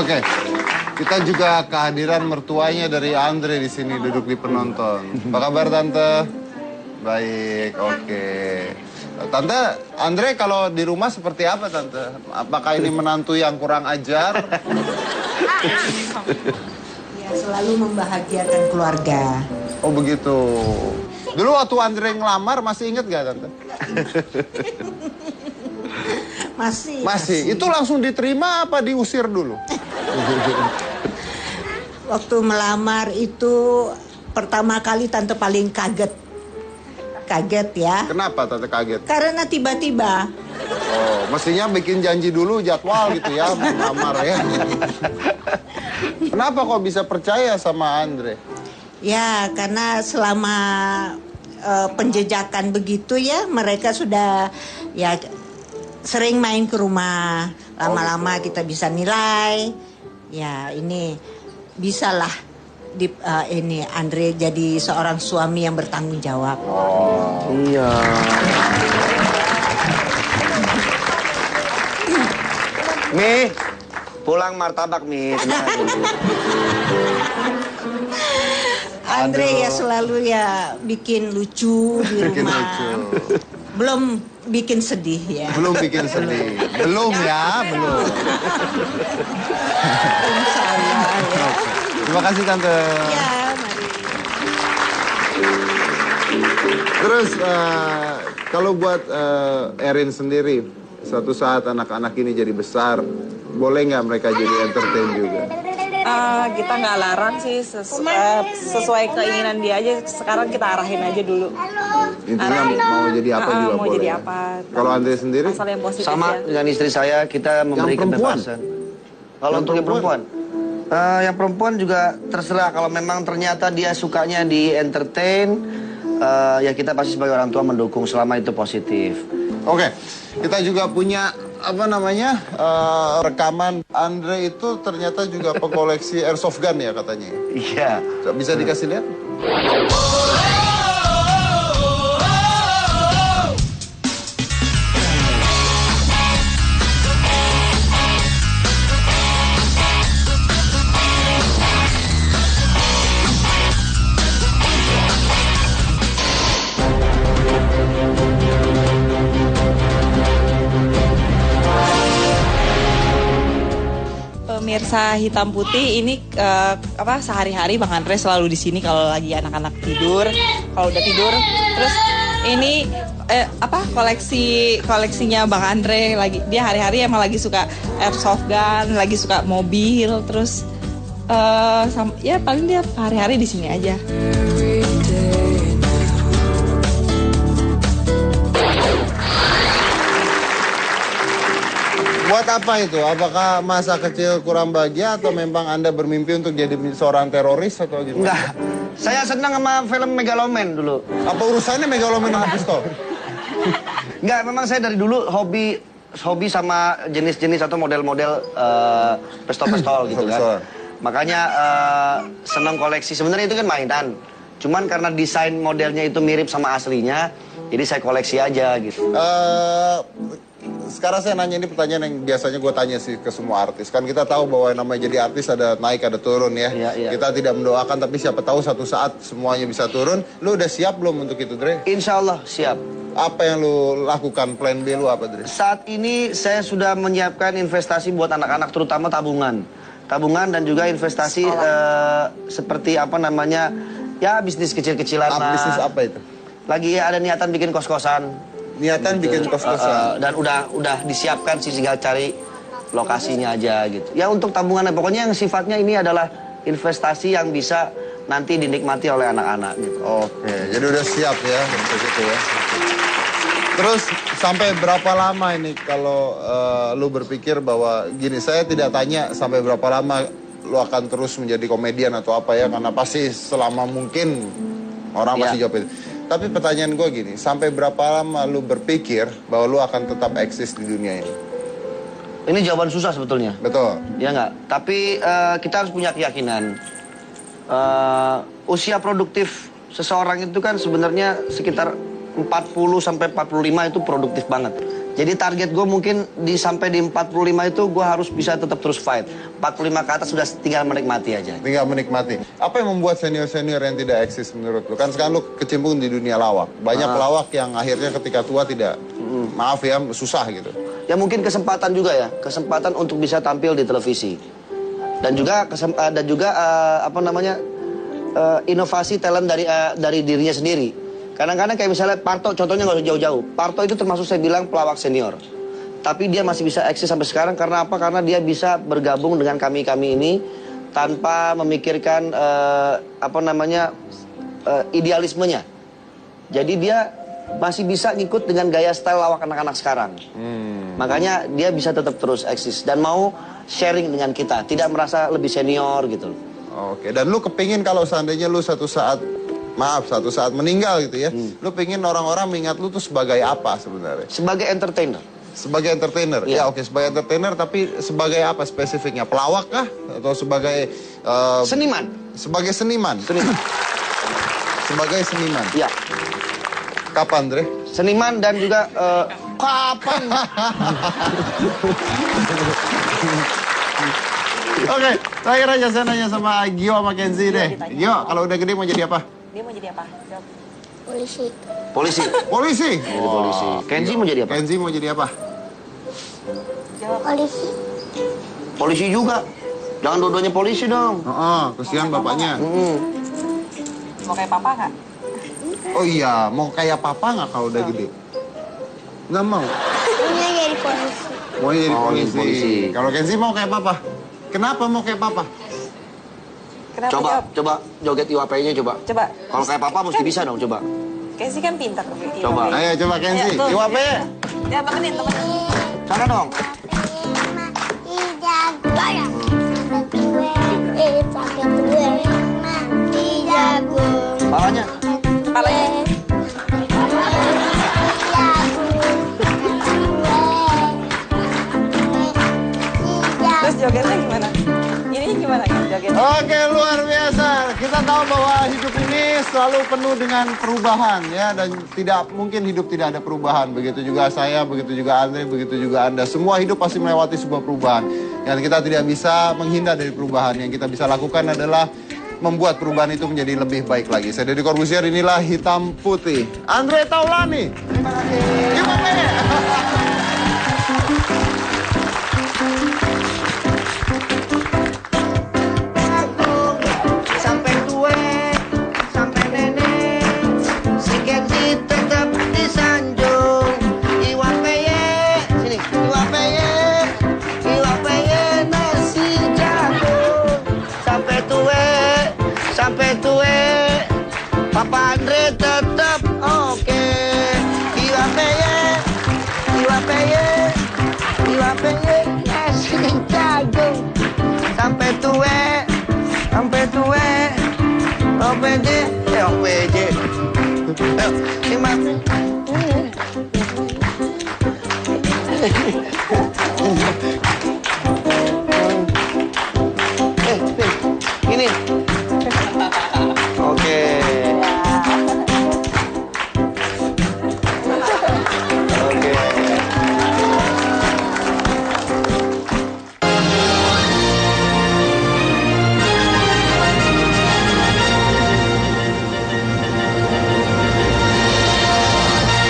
Oke. Kita juga kehadiran mertuanya dari Andre di sini duduk di penonton. Apa kabar Tante? Baik, oke. Tante, Andre kalau di rumah seperti apa Tante? Apakah ini menantu yang kurang ajar? Ya, selalu membahagiakan keluarga. Oh begitu. Dulu waktu Andre ngelamar masih inget gak Tante? Masih. Itu langsung diterima apa diusir dulu? Waktu melamar itu pertama kali Tante paling kaget. Kaget ya. Kenapa Tante kaget? Karena tiba-tiba. Oh, mestinya bikin janji dulu jadwal gitu ya, melamar ya. Kenapa kok bisa percaya sama Andre? Ya, karena selama penjejakan begitu ya, mereka sudah ya sering main ke rumah. Lama-lama kita bisa nilai. Ya, ini bisalah ini Andre jadi seorang suami yang bertanggung jawab. Oh, iya. Mi, pulang martabak Mi. Andre ya selalu ya bikin lucu di rumah. Bikin lucu. Belum bikin sedih ya. Belum bikin sedih. Belum ya, belum. Saya ya. Terima kasih Tante. Ya, mari. Terus kalau buat Erin sendiri, suatu saat anak-anak ini jadi besar, boleh nggak mereka jadi entertain juga? Kita nggak larang sih, sesuai keinginan dia aja. Sekarang kita arahin aja dulu. Intinya mau jadi apa juga mau boleh. jadi Ya? apa. Kalau Andre sendiri? Asal yang positif Sama ya. dengan istri saya, kita memberi kebebasan. Kalau untuk yang perempuan? Yang perempuan juga terserah. Kalau memang ternyata dia sukanya di entertain, ya kita pasti sebagai orang tua mendukung selama itu positif. Oke, kita juga punya apa namanya rekaman Andre itu ternyata juga pengoleksi airsoft gun ya katanya. Iya. Bisa dikasih lihat? Pemirsa Hitam Putih ini sehari-hari Bang Andre selalu di sini kalau lagi anak-anak tidur. Kalau udah tidur, terus ini koleksinya Bang Andre lagi. Dia hari-hari emang lagi suka airsoft gun, lagi suka mobil, terus ya paling dia hari-hari di sini aja. Buat apa itu? Apakah masa kecil kurang bahagia atau memang Anda bermimpi untuk jadi seorang teroris atau gitu? Enggak. Saya senang sama film Megaloman dulu. Apa urusannya Megaloman sama pistol? Enggak, memang saya dari dulu hobi sama jenis-jenis atau model-model pistol-pistol gitu kan. Makanya senang koleksi. Sebenarnya itu kan mainan. Cuman karena desain modelnya itu mirip sama aslinya, jadi saya koleksi aja gitu. Sekarang saya nanya ini pertanyaan yang biasanya gue tanya sih ke semua artis. Kan kita tahu bahwa yang namanya jadi artis ada naik ada turun ya. Iya. Kita tidak mendoakan tapi siapa tahu satu saat semuanya bisa turun. Lu udah siap belum untuk itu, Dre? Insya Allah siap. Apa yang lu lakukan? Plan B lu apa, Dre? Saat ini saya sudah menyiapkan investasi buat anak-anak, terutama tabungan. Tabungan dan juga investasi seperti apa namanya, ya bisnis kecil-kecilan. Bisnis apa itu? Lagi ada niatan bikin kos-kosan. Niatan bikin kos-kosan. Dan udah disiapkan sih, tinggal cari lokasinya aja gitu. Ya untuk tabungan, pokoknya yang sifatnya ini adalah investasi yang bisa nanti dinikmati oleh anak-anak gitu. Oke, jadi udah siap ya untuk itu ya. Terus sampai berapa lama ini kalau lu berpikir bahwa gini, saya tidak tanya sampai berapa lama lu akan terus menjadi komedian atau apa ya, karena pasti selama mungkin orang pasti jawab itu. Tapi pertanyaan gue gini, sampai berapa lama lu berpikir bahwa lu akan tetap eksis di dunia ini? Ini jawaban susah sebetulnya. Betul. Ya nggak? Tapi kita harus punya keyakinan. Usia produktif seseorang itu kan sebenarnya sekitar 40 sampai 45 itu produktif banget. Jadi target gue mungkin sampai di 45 itu gue harus bisa tetap terus fight. 45 ke atas sudah tinggal menikmati aja. Tinggal menikmati. Apa yang membuat senior-senior yang tidak eksis menurut lu? Kan sekarang lu kecimpung di dunia lawak. Banyak pelawak yang akhirnya ketika tua tidak, maaf ya, susah gitu. Ya mungkin kesempatan juga ya, kesempatan untuk bisa tampil di televisi. Dan juga inovasi talent dari dirinya sendiri. Kadang-kadang kayak misalnya Parto, contohnya nggak usah jauh-jauh. Parto itu termasuk saya bilang pelawak senior. Tapi dia masih bisa eksis sampai sekarang karena apa? Karena dia bisa bergabung dengan kami-kami ini tanpa memikirkan idealismenya. Jadi dia masih bisa ngikut dengan gaya style lawak anak-anak sekarang. Makanya dia bisa tetap terus eksis dan mau sharing dengan kita, tidak merasa lebih senior gitu. Oke, dan lu kepingin kalau seandainya lu satu saat meninggal gitu ya, lu pengen orang-orang mengingat lu tuh sebagai apa sebenarnya? Sebagai entertainer. Sebagai entertainer, ya oke, sebagai entertainer, tapi sebagai apa spesifiknya? Pelawak kah? Atau sebagai... seniman. Sebagai seniman? Seniman. Sebagai seniman? Ya. Kapan, Dre? Seniman dan juga... kapan? Oke, terakhir aja saya nanya sama Gio sama Kenzi deh. Gio, kalau udah gede mau jadi apa? Dia mau jadi apa? Jawab. Polisi. Polisi? Jadi polisi. Kenzi mau jadi apa? Kenzi mau jadi apa? Polisi. Polisi juga. Jangan dua-duanya polisi dong. Kesian bapaknya. Mau kayak papa nggak? Oh iya, mau kayak papa nggak kalau udah gede? Nggak mau. Maunya jadi polisi. Mau jadi Oh, polisi. polisi. Kalau Kenzi mau kayak papa? Kenapa mau kayak papa? Kenapa Coba joget IWP-nya coba. Coba. Kalau kayak papa mesti bisa dong, coba. Kenzi kan pintar. Coba. Ayo coba Kenzi, Ayo, tuh. IWP. Ya, temenin. Sana dong. Palanya. Terus jogetnya gimana? Ini gimana jogetnya? Oke, luar biasa. Kita tahu bahwa hidup ini selalu penuh dengan perubahan ya, dan tidak mungkin hidup tidak ada perubahan. Begitu juga saya, begitu juga Andre, begitu juga Anda. Semua hidup pasti melewati sebuah perubahan. Dan kita tidak bisa menghindar dari perubahan. Yang kita bisa lakukan adalah membuat perubahan itu menjadi lebih baik lagi. Saya Deddy Corbuzier, inilah Hitam Putih. Andre Taulani. Terima kasih. Gimana? Sampai tua, sampai nenek, si Kenzi tetap disanjung. IWPY, sini. IWPY nasi jagung. Sampai tua, Papa Andre tetap oke. IWPY nasi jagung. Sampai tua, OPJ, OPJ. Ayo, 5.